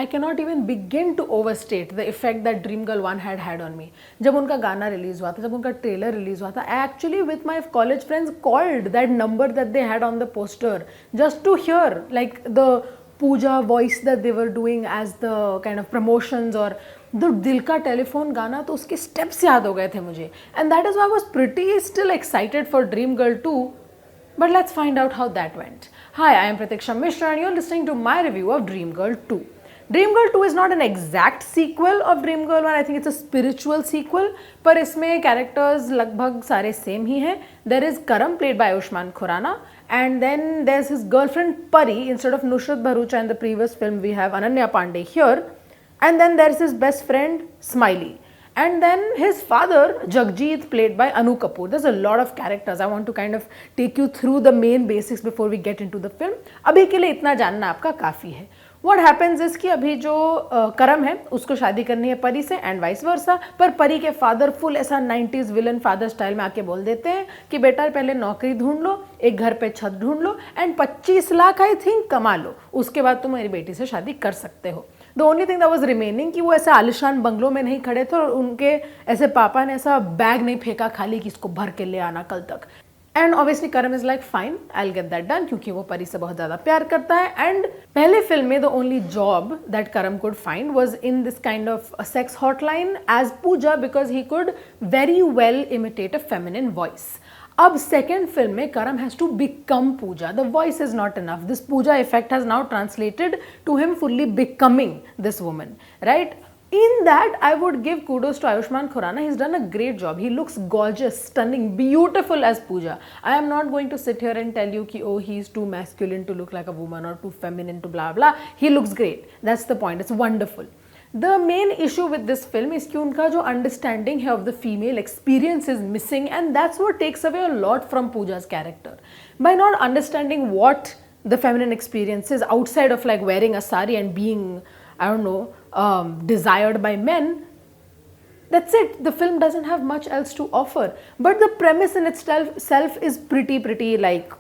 I cannot even begin to overstate the effect that Dream Girl 1 had on me. जब उनका गाना release हुआ था, जब उनका ट्रेलर रिलीज हुआ था, I actually with my college friends called that number that they had on the poster just to hear like the Pooja voice that they were doing as the kind of promotions or the दिल का telephone गाना, तो उसके steps याद हो गए थे मुझे. And that is why I was pretty still excited for Dream Girl 2. But let's find out how that went. Hi, I am Pratiksha Mishra and you're listening to my review of Dream Girl 2. Dream Girl 2 is not an exact sequel of Dream Girl 1. I think it's a spiritual sequel. पर इसमें characters लगभग सारे same ही हैं. There is Karam played by Ayushmann Khurrana, and then there's his girlfriend Pari instead of Nusrat Bharucha in the previous film. We have Ananya Panday here, and then there's his best friend Smiley. And then his father Jagjit played by Anu Kapoor. There's a lot of characters. I want to kind of take you through the main basics before we get into the film. अभी के लिए इतना जानना आपका काफ़ी है. What happens is कि अभी जो करम है उसको शादी करनी है परी से एंड वाइस वर्सा, पर परी के फादर फुल ऐसा 90s विलन फादर स्टाइल में आके बोल देते हैं कि बेटा पहले नौकरी ढूंढ लो, एक घर पे छत ढूंढ लो एंड 25 लाख आई थिंक कमा लो, उसके बाद तुम मेरी बेटी से शादी कर सकते हो. The only thing that was remaining कि वो ऐसे आलिशान बंगलों में नहीं खड़े थे और उनके ऐसे पापा ने ऐसा बैग नहीं फेंका खाली कि इसको भर के ले आना कल तक. एंड ऑब्वियसली करम is like fine I will get that done, क्योंकि वो परी से बहुत ज़्यादा प्यार करता है. एंड पहले फिल्म में the only job that Karam could find was in this kind of sex hotline as Pooja because he could very well imitate a feminine voice. अब सेकेंड फिल्म में Karam has to become Pooja. The voice is not enough. This Pooja effect has now translated to him fully becoming this woman, right? In that, I would give kudos to Ayushmann Khurrana. He's done a great job. He looks gorgeous, stunning, beautiful as Pooja. I am not going to sit here and tell you ki oh he's too masculine to look like a woman or too feminine to blah blah. He looks great. That's the point. It's wonderful. The main issue with this film is कि उनका जो understanding है of the female experience is missing, and that's what takes away a lot from Pooja's character. By not understanding what the feminine experience is outside of like wearing a sari and being, I don't know, desired by men, that's it. The film doesn't have much else to offer. But the premise in itself is pretty like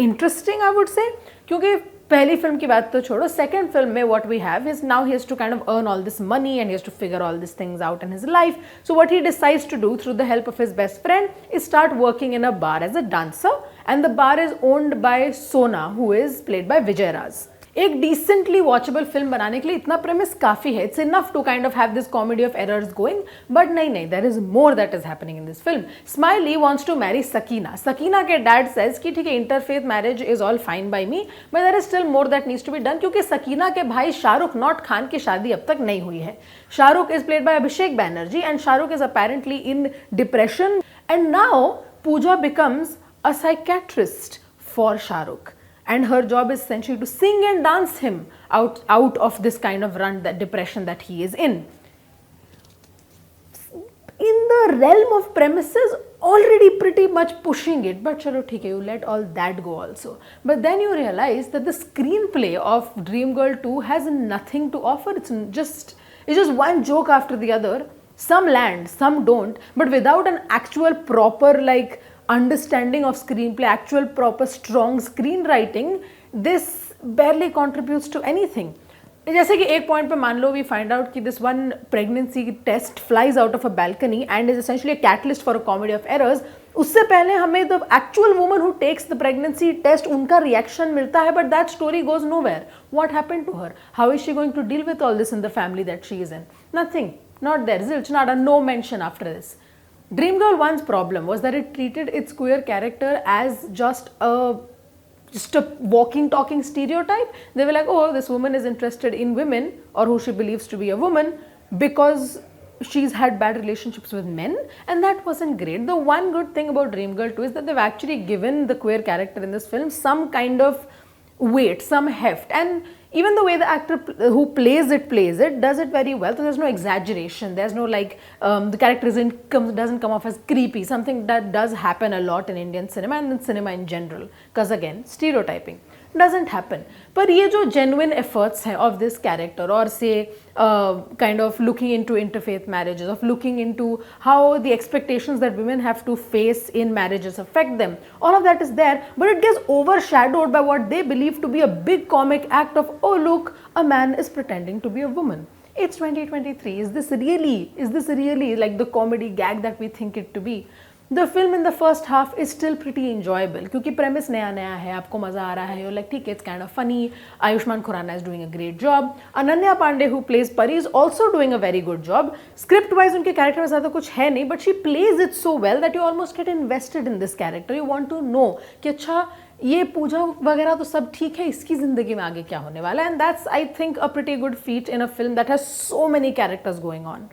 interesting, I would say. क्योंकि पहली film की बात तो छोड़ो, second film में what we have is now he has to kind of earn all this money and he has to figure all these things out in his life. So what he decides to do through the help of his best friend is start working in a bar as a dancer, and the bar is owned by Sona, who is played by Vijay Raj. एक decently watchable film बनाने के लिए इतना premise काफ़ी है. It's enough to kind of have this comedy of errors going, but नहीं, there is more that is happening in this film. Smiley wants to marry Sakina. Sakina के dad says कि ठीक है interfaith marriage is all fine by me, but there is still more that needs to be done, क्योंकि सकीना के भाई Shahrukh not Khan की शादी अब तक नहीं हुई है. Shahrukh is played by Abhishek Banerjee and Shahrukh is apparently in depression, and now Pooja becomes a psychiatrist for Shahrukh. And her job is essentially to sing and dance him out of this kind of run, that depression that he is in. In the realm of premises, already pretty much pushing it, but chalo theek hai, you let all that go also. But then you realize that the screenplay of Dream Girl 2 has nothing to offer. It's just one joke after the other. Some land, some don't, but without an actual proper like understanding of screenplay, actual proper strong screenwriting, this barely contributes to anything. जैसे कि एक point पे मान लो we find out कि this one pregnancy test flies out of a balcony and is essentially a catalyst for a comedy of errors. उससे पहले हमें the actual woman who takes the pregnancy test उनका reaction मिलता है, but that story goes nowhere. What happened to her? How is she going to deal with all this in the family that she is in? Nothing. Not there. Zilch, nada. No mention after this. Dream Girl 1's problem was that it treated its queer character as just a walking talking stereotype. They were like, oh, this woman is interested in women or who she believes to be a woman because she's had bad relationships with men, and that wasn't great. The one good thing about Dream Girl 2 is that they've actually given the queer character in this film some kind of weight, some heft, and even the way the actor who plays it does it very well. So there's no exaggeration, there's no like the character doesn't come off as creepy, something that does happen a lot in Indian cinema and in cinema in general, because again stereotyping doesn't happen. पर ये जो genuine efforts हैं of this character, और say kind of looking into interfaith marriages, of looking into how the expectations that women have to face in marriages affect them, all of that is there, but it gets overshadowed by what they believe to be a big comic act of, oh look, a man is pretending to be a woman. It's 2023. Is this really like the comedy gag that we think it to be? The film in the first half is still pretty enjoyable क्योंकि premise नया नया है, आपको मजा आ रहा है, you're like ठीक है, it's kind of funny. Ayushmann Khurrana is doing a great job. Ananya Panday who plays Pari is also doing a very good job. Script wise उनके character में ज़्यादा कुछ है नहीं, but she plays it so well that you almost get invested in this character. You want to know कि अच्छा ये पूजा वगैरह तो सब ठीक है, इसकी ज़िंदगी में आगे क्या होने वाला है. And that's I think a pretty good feat in a film that has so many characters going on.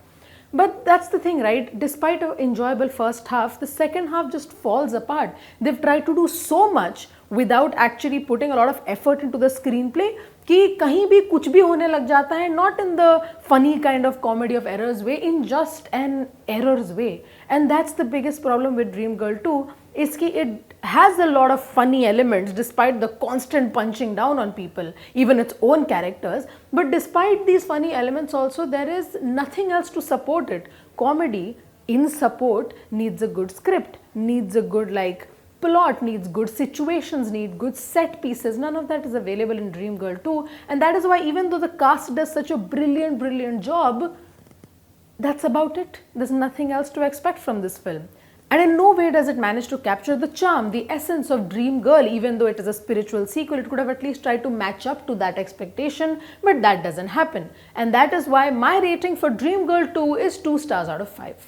But that's the thing, right? Despite an enjoyable first half, the second half just falls apart. They've tried to do so much without actually putting a lot of effort into the screenplay कि कहीं भी कुछ भी होने लग जाता है, not in the funny kind of comedy of errors way, in just an errors way. And that's the biggest problem with Dream Girl 2 is कि it has a lot of funny elements despite the constant punching down on people, even its own characters. But despite these funny elements also, there is nothing else to support it. Comedy in support needs a good script, needs a good like plot, needs good situations, need good set pieces. None of that is available in Dream Girl 2, and that is why even though the cast does such a brilliant job, that's about it. There's nothing else to expect from this film. And in no way does it manage to capture the charm, the essence of Dream Girl. Even though it is a spiritual sequel, it could have at least tried to match up to that expectation, but that doesn't happen. And that is why my rating for Dream Girl 2 is 2 stars out of 5.